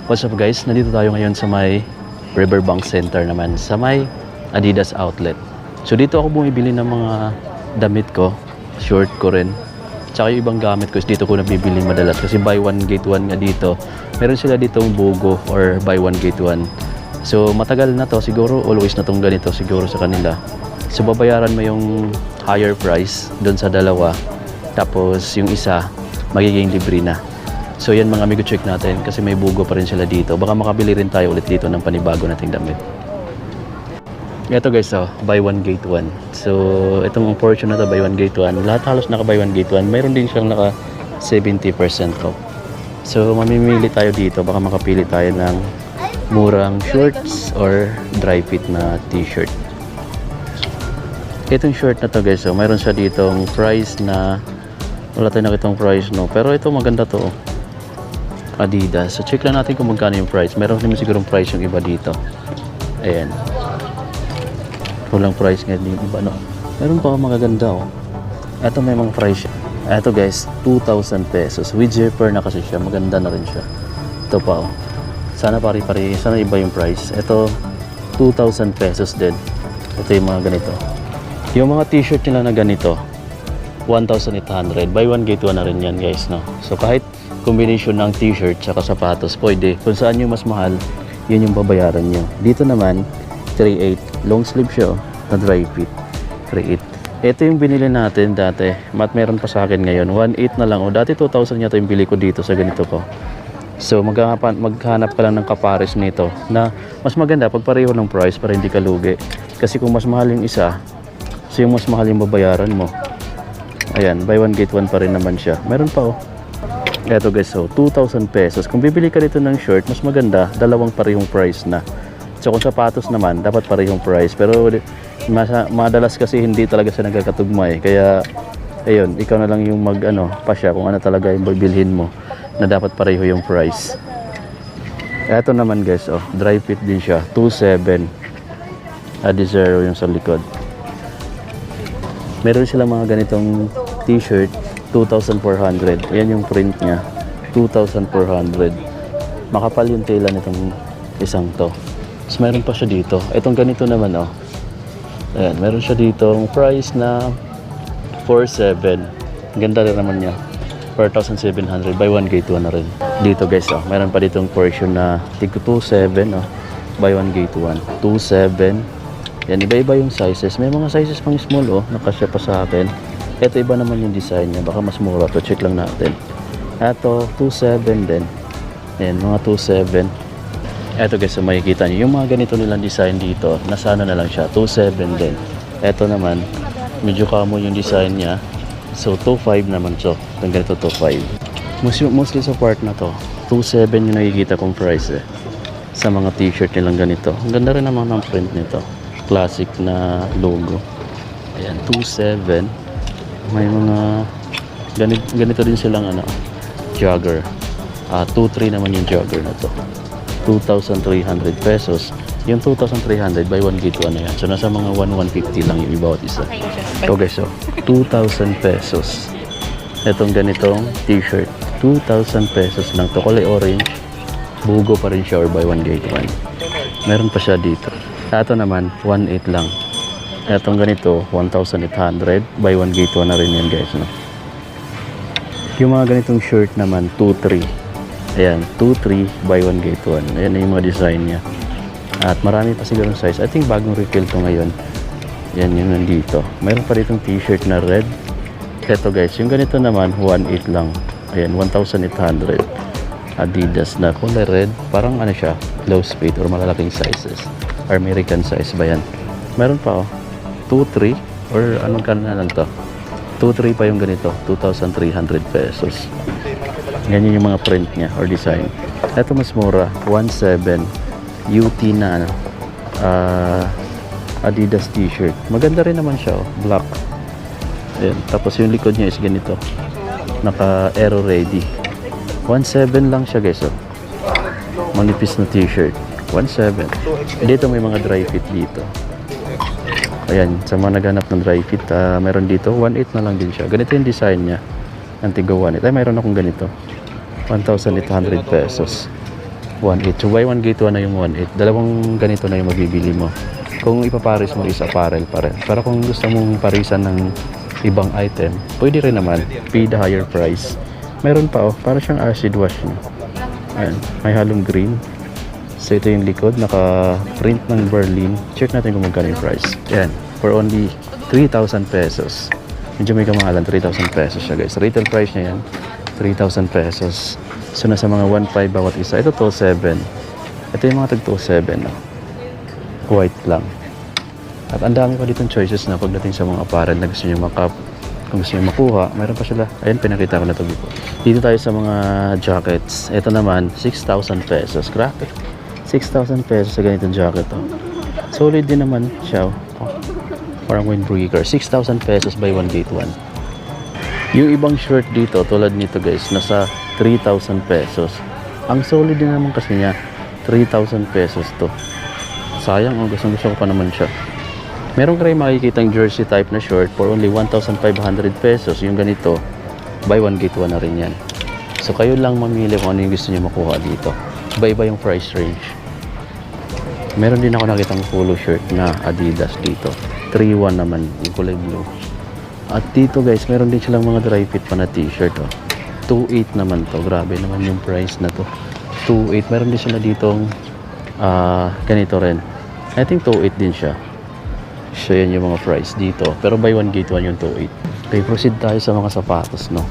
What's up guys? Nandito tayo ngayon sa may Riverbank Center naman, sa may Adidas outlet. So dito ako bumibili ng mga damit ko, short ko rin. Tsaka yung ibang gamit ko is dito ko nabibili madalas kasi buy one get one nga dito. Meron sila ditong BOGO or buy one get one. So matagal na to, siguro always na tong ganito siguro sa kanila. So babayaran mo yung higher price doon sa dalawa. Tapos yung isa magiging libre na. So yan mga amigo, check natin kasi may BOGO pa rin sila dito. Baka makabili rin tayo ulit dito ng panibago nating damit. Ito guys, buy one get one. So itong portion na to, buy one get one. Lahat halos naka buy one get one. Mayroon din siyang naka 70% off. So mamimili tayo dito, baka makapili tayo ng murang shorts or dry fit na t-shirt. Itong short na to guys, mayroon siya ditong price na wala tayong nakitang price, no, pero ito maganda to, Adidas. So check lang natin kung magkano yung price. Meron naman sigurong price yung iba dito. Ayan, walang price nga yung iba, no. Meron pa magaganda, oh. Ito may mga price. Ito guys, 2,000 pesos with zipper na kasi siya. Maganda na rin siya. Ito pa, oh. Sana pari-pari, sana iba yung price. Ito 2,000 pesos din. Ito yung mga ganito. Yung mga t-shirt nila na ganito 1,800. Buy one get one na rin yan guys, no. So kahit combination ng t-shirt saka sapatos, pwede. Kung saan yung mas mahal, yun yung babayaran nyo. Dito naman 3,800. Long sleeve siya, na dry fit. 3,800. Ito yung binili natin dati. Meron pa sa akin ngayon. 1,800 na lang. O dati 2,000 yata yung bili ko dito sa ganito ko. So maghanap ka lang ng kapares nito na mas maganda pag pareho ng price para hindi ka lugi. Kasi kung mas mahal yung isa, so yung mas mahal yung babayaran mo. Ayan, buy one get one pa rin naman siya. Meron pa, oh. Eto guys, 2,000 pesos. Kung bibili ka dito ng shirt, mas maganda, dalawang parehong price na. So kung sapatos naman, dapat parehong price. Pero madalas kasi hindi talaga siya nagkakatugma, eh. Kaya, ayun, ikaw na lang yung pasya kung ano talaga yung bibilhin mo na dapat pareho yung price. Eto naman guys, dry fit din siya. 2,700. Adizero yung sa likod. Meron silang mga ganitong t-shirt, 2,400. Ayan yung print niya, 2,400. Makapal yung tela nitong isang to. Tapos meron pa siya dito. Itong ganito naman, ayan, meron siya ditong price na 4,700. Ganda rin naman niya, 4,700. Buy one get one na rin. Dito guys, meron pa ditong portion na tig 2,700, buy one get one, 2,700. Yan, iba-iba yung sizes. May mga sizes pang small, nakasya pa sa akin. Ito iba naman yung design niya. Baka mas mura to. Check lang natin. Ito, 2,700 din. Yan, mga 2,700. Ito guys, makikita nyo. Yung mga ganito nilang design dito, nasana na lang siya. 2,700 din. Ito naman, medyo kamo yung design niya. So, 2,500 naman siya. Itong ganito, 2,500. Mostly sa part na to, 2,700 yung nakikita kong price, sa mga t-shirt nilang ganito. Ang ganda rin naman ng print nito. Classic na logo. Ayan, 2,700. May mga ganito din silang jogger. 2,300 naman yung jogger na to. 2,300 pesos. Yung 2,300 buy one get one na yan. So nasa mga 1,150 lang yung bawat isa. So guys, 2,000 pesos. Itong ganitong t-shirt, 2,000 pesos lang to. Kulay orange. BOGO pa rin siya or buy one get one. Meron pa siya dito. Ito naman 1,800 lang. Itong ganito 1,800. Buy one get one na rin yan guys, no? Yung mga ganitong shirt naman 2,300. Ayan, 2,300 buy one get one. Ayan na yung mga design niya. At marami pa siguro size. I think bagong refill to ngayon. Yan yung nandito. Mayroon pa ditong t-shirt na red. Ito guys, yung ganito naman 1,800 lang. Ayan, 1,800. Adidas na kulay red. Parang siya, low speed or malalaking sizes. American size ba yan? Meron pa, 2,300 or anong na lang to, 2,300 pa yung ganito, 2,300 pesos. Ganyan yung mga print niya or design. Ito mas mura, 1,700. UT na Adidas t-shirt. Maganda rin naman siya, black. Ayan. Tapos yung likod niya is ganito, naka aero ready. 1,700 lang siya guys, manipis na t-shirt. 1,700. Dito may mga dry fit dito. Ayan, sa mga naghanap ng dry fit, meron dito 1,800 na lang din siya. Ganito yung design niya. Antigo 1,800. Ay, mayroon akong ganito. 1,800 pesos. 1.8. So buy 1 get 1 na yung 1.8. Dalawang ganito na yung mabibili mo. Kung ipaparis mo is apparel pa rin. Pero kung gusto mong parisan ng ibang item, pwede rin naman. Pay the higher price. Meron pa oh, para siyang acid wash no? Ayan, may halong green. So ito yung likod, naka-print ng Berlin. Check natin kung magkano yung price. Ayan, for only 3,000 pesos. Medyo may kamahalan, 3,000 pesos siya guys. Retail price niya yan, 3,000 pesos. So nasa mga 1.5 bawat isa. Ito 2.7. Ito yung mga tag 2.7 no? White lang. At ang dami pa ditong choices na pagdating sa mga apparel na gusto nyo makap. Kung gusto nyo makuha, mayroon pa sila. Ayan, pinakita ko na ito before. Dito tayo sa mga jackets. Ito naman, 6,000 pesos. Grabe. 6,000 pesos sa ganitong jacket. Oh. Solid din naman siya. Oh. Parang windbreaker. 6,000 pesos by 1 get 1. Yung ibang shirt dito, tulad nito guys, nasa 3,000 pesos. Ang solid din naman kasi niya, 3,000 pesos to. Sayang, oh, gusto ko pa naman siya. Meron kayo makikitang jersey type na short for only 1,500 pesos. Yung ganito, buy 1 get 1 na rin yan. So kayo lang mamili kung ano yung gusto niyo makuha dito. Iba-iba yung price range. Meron din ako nakitang polo shirt na Adidas dito. 3-1 naman, yung kulay blue. At dito guys, meron din silang mga dry fit pa na t-shirt. Oh. 2.8 naman to. Grabe naman yung price na to. 2.8. Meron din sila ditong ganito rin. I think 2.8 din siya. So yan yung mga price dito. Pero buy 1 get 1 yung 2.8. Okay, proceed tayo sa mga sapatos, no?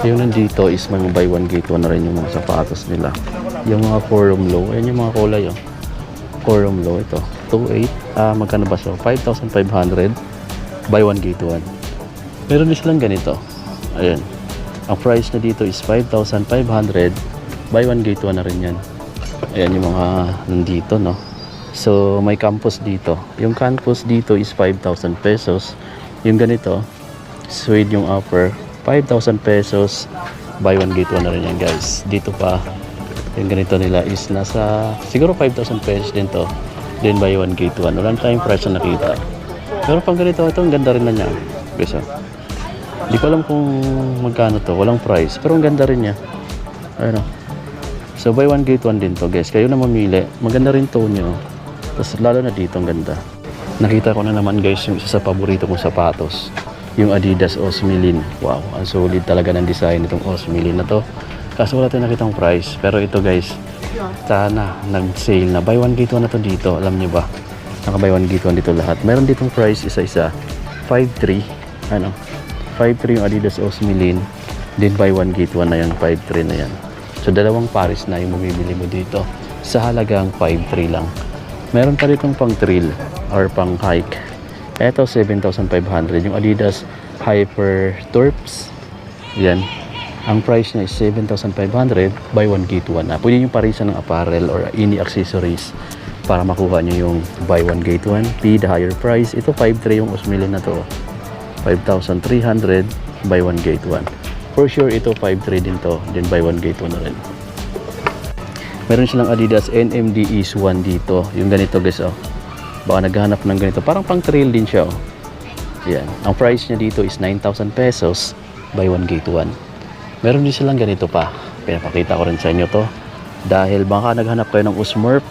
Yung nandito is mga buy 1 get 1 na rin yung mga sapatos nila. Yung mga forum low, ayan yung mga kulay, oh. Forum low, ito. 2.8. Magkano ba siya? 5,500. Buy 1 get 1. Meron din silang ganito. Ayan. Ang price na dito is 5,500. Buy 1 get 1 na rin yan. Ayan yung mga nandito, no? So, may campus dito. Yung campus dito is 5,000 pesos. Yung ganito, suede yung upper, 5,000 pesos. Buy 1 get 1 na rin yan, guys. Dito pa, yung ganito nila is nasa, siguro 5,000 pesos din to. Then buy 1 get 1. Walang tayong price na nakita. Pero pag ganito, ito, ang ganda rin na niya. Guys, hindi ko alam kung magkano to. Walang price. Pero ang ganda rin niya. Ayun, oh. So, buy 1 get 1 din to, guys. Kayo na mamili. Maganda rin to nyo. Tapos lalo na dito ang ganda. Nakita ko na naman guys yung isa sa paborito kong sapatos. Yung Adidas Osmilin. Wow, ang solid talaga ng design nitong Osmilin na to. Kaso wala tayong nakitang price. Pero ito guys, sana nag-sale na. Buy 1 get 1 na to dito. Alam nyo ba? Naka buy 1 get 1 dito lahat. Meron ditong price isa-isa. 5.3. Ano? 5.3 yung Adidas Osmilin. Then buy 1 get 1 na yan. 5.3 na yan. So dalawang pares na yung mamimili mo dito. Sa halagang 5.3 lang. Meron pa ditong pang trail or pang hike. Ito 7,500 yung Adidas Hyper Turps. Yan. Ang price niya is 7,500. Buy 1 get 1 na. Pwede yung parisan ng apparel or any accessories para makuha nyo yung buy 1 get 1. Pay the higher price. Ito 5.3 yung Osmilin na to. 5,300. Buy 1 get 1. For sure ito 5.3 din to. Then buy 1 get 1 na rin. Meron silang Adidas NMD Ease 1 dito. Yung ganito guys, oh. Baka naghahanap ng ganito. Parang pang trail din siya, oh. Yan. Ang price niya dito is 9,000 pesos. Buy 1 get 1. Meron din silang ganito pa. Pinapakita ko rin sa inyo to. Dahil baka naghanap kayo ng Usmurf.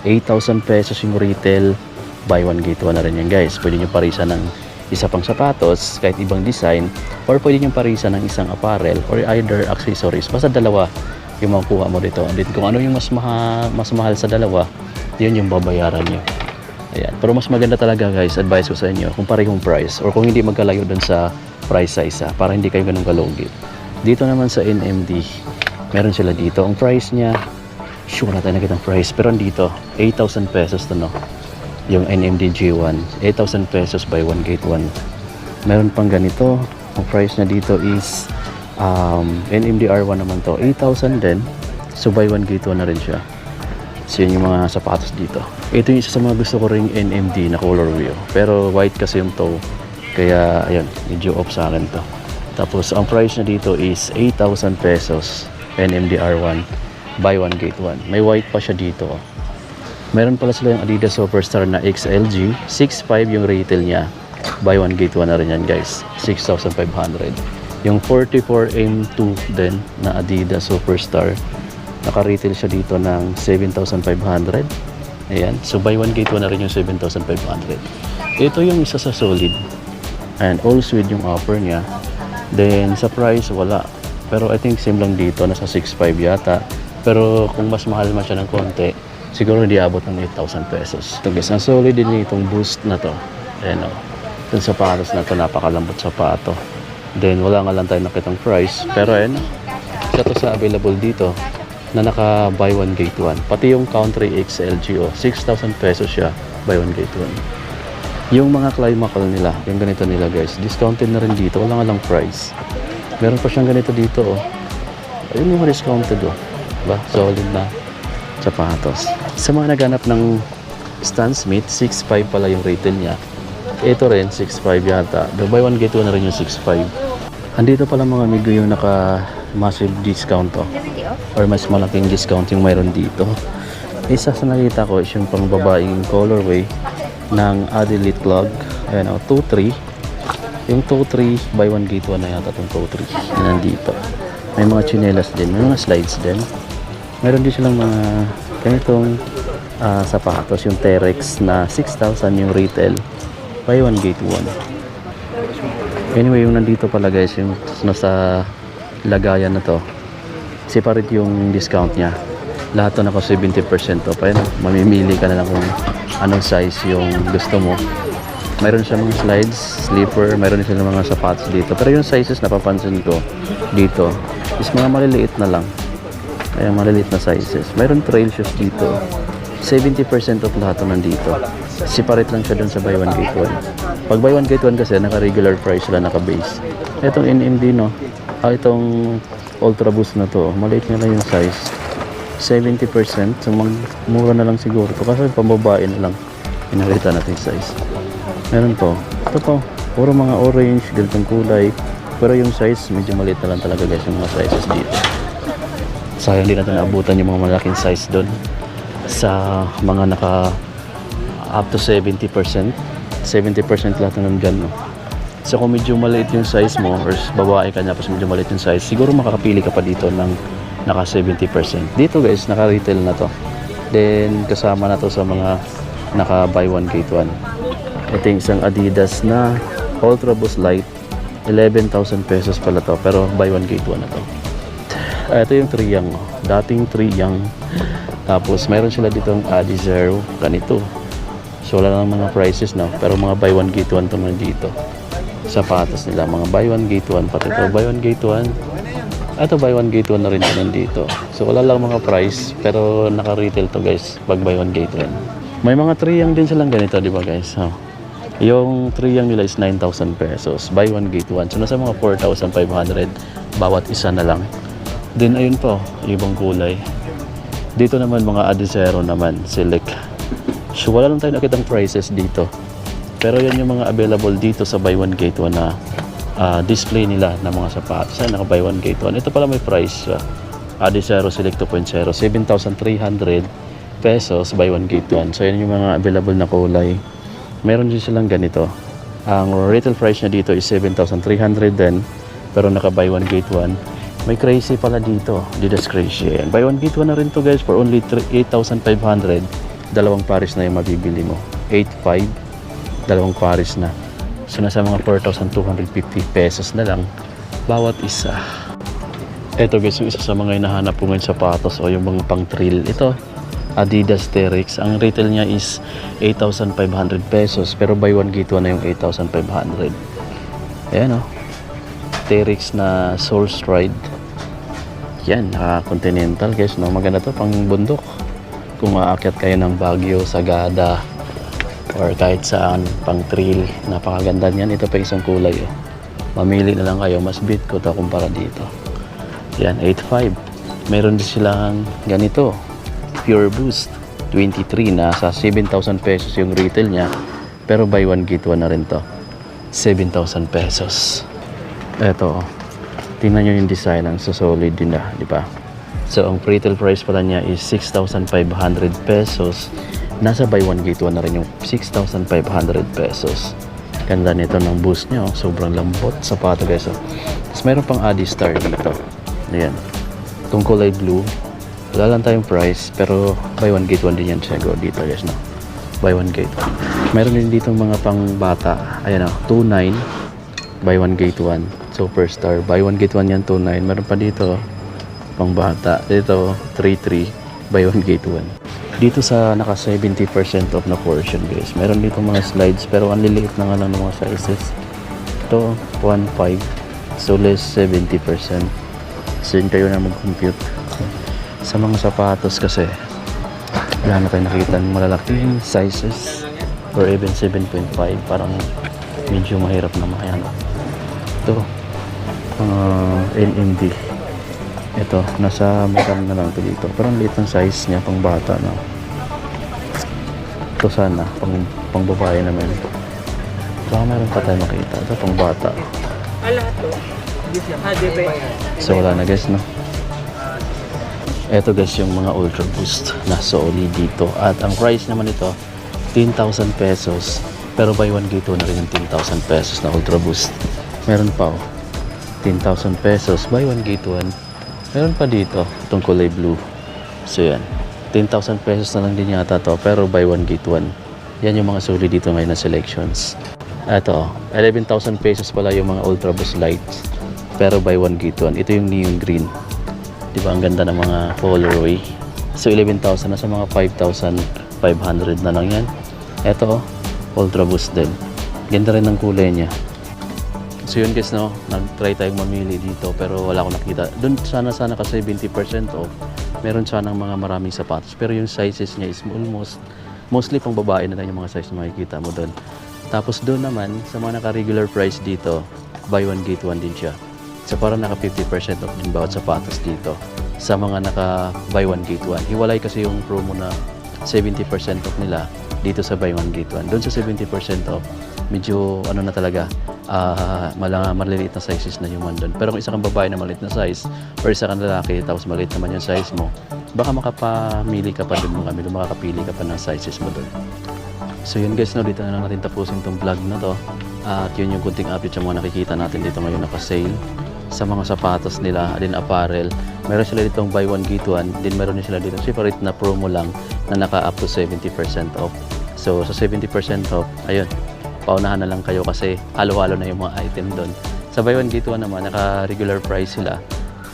8,000 pesos yung retail. Buy 1 get 1 na rin yan guys. Pwede nyo parisan ng isa pang sapatos, kahit ibang design. Or pwede nyo parisan ng isang apparel or either accessories. Basta dalawa yung makukuha mo dito. And then, kung ano yung mas mahal sa dalawa, yun yung babayaran nyo. Ayan. Pero mas maganda talaga guys, advice ko sa inyo, kung parehong price or kung hindi magkalayo dun sa price sa isa para hindi kayo ganun kalugi. Dito naman sa NMD, meron sila dito. Ang price niya, sure na tayo nakitang price, pero dito 8,000 pesos to, no? Yung NMD G1, 8,000 pesos buy 1 get 1. Meron pang ganito. Ang price niya dito is NMD R1 naman to, 8,000 din. So buy 1 get 1 na rin siya. So yun yung mga sapatos dito. Ito yung isa sa mga gusto ko ring NMD na colorway. Pero white kasi yung toe. Kaya ayun, medyo off sa akin to. Tapos ang price niya dito is 8,000 pesos. NMD R1. Buy 1 get 1. May white pa siya dito. Meron pala sila yung Adidas Superstar na XLG. 6,500 yung retail niya. Buy 1 get 1 na rin yan guys. 6,500. Yung 44 M2 din na Adidas Superstar. Naka-retail siya dito ng 7,500. Ayan. So, buy one get one na rin yung 7,500. Ito yung isa sa solid. And all sweet yung offer niya. Then, sa price, wala. Pero I think same lang dito. Nasa 6,500 yata. Pero kung mas mahal man siya ng konti, siguro hindi abot ng 8,000 pesos. Ito guys, ang solid din itong Boost na to. Ayan o. Itong sapatos na to, napakalambot sapato. Then, wala nga lang tayo nakitang price. Pero ayan, isa to sa available dito na naka buy one get one. Pati yung Country XLGO, 6,000 pesos siya, buy one get one. Yung mga Climacal nila, yung ganito nila guys, discounted na rin dito, wala nga lang price. Meron pa siyang ganito dito oh. Ayun yung discounted oh. Diba? Solid na sapatos. Sa mga naghanap ng Stan Smith, 6,500 pala yung retail niya. Ito rin, 6,500 yata. The buy one get one na rin yung 6,500. Andito pala mga amigo yung naka massive discount to. Or mas malaking discount yung mayroon dito. Isa sa nakita ko is yung pang babaeng colorway ng Adelite Clog. Ayan o, 2-3. Yung 2-3, buy one get one na yata itong 2-3. Yan nandito. May mga chinelas din, may mga slides din. Mayroon din silang mga ganitong sapatos, yung Terex na 6,000 yung retail. Buy one get one. Anyway, yung nandito pala guys, yung nasa lagayan na to, separate yung discount niya. Lahat to naka 70% to. Paano? Mamimili ka na lang kung anong size yung gusto mo. Mayroon siya mga slides, slipper, mayroon siya mga sapatos dito. Pero yung sizes napapansin ko dito is mga maliliit na lang. Kaya maliliit na sizes. Mayroon trail shoes dito. 70% of lahat to nandito. Separate lang siya dun sa buy one get one. Pag buy one get one kasi naka-regular price sila, naka-base. Itong NMD no. Itong Ultra Boost na to, maliit na lang yung size. 70%. So mura na lang siguro to. Kasi pambabae na lang. Pinakita natin yung size. Meron po. Ito po. Puro mga orange, ganitong kulay. Pero yung size, medyo maliit na lang talaga guys yung mga sizes dito. Sayang din natin naabutan yung mga malaking size doon. Sa mga naka up to 70%. 70% lahat na nandyan. No? So kung medyo maliit yung size mo or babae ka niya tapos medyo maliit yung size, siguro makakapili ka pa dito ng naka 70%. Dito guys, naka retail na to. Then kasama na to sa mga naka buy one get one. Ito yung isang Adidas na Ultra Boost Light. 11,000 pesos pala to, pero buy one get one na to. Ito yung Triang. Dating Triang. Tapos mayroon sila dito ang Adi Zero. Ganito. So wala lang mga prices no, pero mga buy one get one to nandito. Sapatos nila, mga buy one get one, pati ito buy one get one. Ito buy one get one na rin nandito. So wala lang mga price, pero naka-retail to guys pag buy one get one. May mga Triang din silang ganito, di ba guys? Yung Triang nila is 9,000 pesos, buy one get one. So nasa mga 4,500 bawat isa na lang. Then ayun po, ibang kulay. Dito naman mga Adizero naman, select. So wala lang tayo nakitang prices dito. Pero yan yung mga available dito sa buy one get one na display nila ng mga sapatos. Naka buy one get one. Ito pala may price. Adizero Select 2.0, 7,300 pesos buy one get one. So yan yung mga available na kulay. Meron din silang ganito. Ang retail price niya dito is 7,300 din. Pero naka buy one get one. May crazy pala dito. Adidas Crazy. Buy one get one na rin to guys for only 8,500. Dalawang pares na yung mabibili mo. 8,500. Dalawang pares na. So nasa mga 4,250 pesos na lang bawat isa. Ito guys, yung isa sa mga hinahanap ko ngayon sapatos o yung mga pang trail. Ito, Adidas Terex. Ang retail niya is 8,500 pesos. Pero buy one get one na yung 8,500. Ayan o. Terex na Soul Stride. Yan, naka-continental guys. No? Maganda to pang bundok. Kung maakyat kayo ng Baguio, Sagada, or kahit saan, pang trail, napakaganda niyan. Ito pa isang kulay oh. Mamili na lang kayo, mas beat ko to kumpara dito. Yan, 8.5. Meron din silang ganito, Pure Boost 23 na sa 7,000 pesos yung retail niya, pero buy one get one na rin to, 7,000 pesos. Eto, tingnan nyo yung design, ang solid din na, di ba? So ang retail price pala niya is 6,500 pesos. Nasa buy one get one na rin yung 6,500 pesos. Ganda nito ng Boost nyo. Sobrang lambot. Sapato guys. Tapos mayroon pang Adi Star dito. Ayan. Itong kulay blue. Wala lang tayong price, pero buy one get one din yan siguro dito guys, no? Buy one get one. Meron din dito mga pang bata. Ayan o, 2.9 buy one get one. Superstar. Buy one get one yan, 2.9. Meron pa dito pang bata. Dito 3.3 buy one get one. Dito sa naka 70% off na portion guys. Meron dito mga slides pero ang liliit na nga lang ng mga sizes. Ito 1.5. So less 70%. So yun kayo na mag-compute. Sa mga sapatos kasi wala na tayo nakita ng malalaking sizes or even 7.5, parang medyo mahirap na makayan. Ito NMD, ito nasa magkano na lang ito dito, parang liit ng size niya pang bata, no? Ito sana pang babae naman, baka meron pa tayo makita. Ito pang bata, so wala na guys, no? Eto guys yung mga Ultra Boost na Sony dito. At ang price naman ito 10,000 pesos. Pero buy one get one na rin yung 10,000 pesos na Ultra Boost. Meron pa 10,000 pesos buy one get one. Meron pa dito itong kulay blue. So yan, 10,000 pesos na lang din yata to, pero buy one get one. Yan yung mga suli dito ngayon na selections. Eto 11,000 pesos pala yung mga Ultra Boost lights, pero buy one get one. Ito yung neon green. Diba ang ganda ng mga colorway. So 11,000 na sa mga 5,500 na lang yan. Ito Ultra Boost din. Ganda rin ng kulay niya. So yun guys, no, nag-try tayong mamili dito pero wala akong nakita. Doon sana ka 70% off. Meron sanang mga maraming sapatos pero yung sizes niya is mostly pang babae na lang yung mga size na makikita mo doon. Tapos doon naman sa mga naka-regular price dito, buy one get one din siya. So parang naka 50% off din bawat sapatos dito sa mga naka buy one get one. Hiwalay kasi yung promo na 70% off nila dito sa buy one get one. Doon sa 70% off, medyo ano na talaga, maliliit na sizes na yung doon. Pero kung isa kang babae na maliit na size or isa kang lalaki tapos maliit naman yung size mo, baka makapamili ka pa doon makakapili ka pa ng sizes mo doon. So yun guys, no, dito na lang natin tapusin itong vlog na to. At yun yung kunting update sa mga nakikita natin dito ngayon naka-sale. Sa mga sapatos nila, din apparel, meron sila ditong buy one get one, din meron din sila dito separate na promo lang na naka up to 70% off. So sa 70% off, ayun, paunahan na lang kayo kasi halo-halo na yung mga item doon. Sa buy one get one naman, naka regular price sila,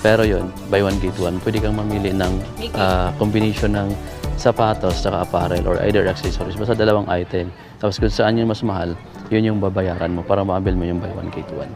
pero yun, buy one get one, pwede kang mamili ng combination ng sapatos saka apparel or either accessories, basta dalawang item. Tapos kung saan yung mas mahal, yun yung babayaran mo para ma-avail mo yung buy one get one.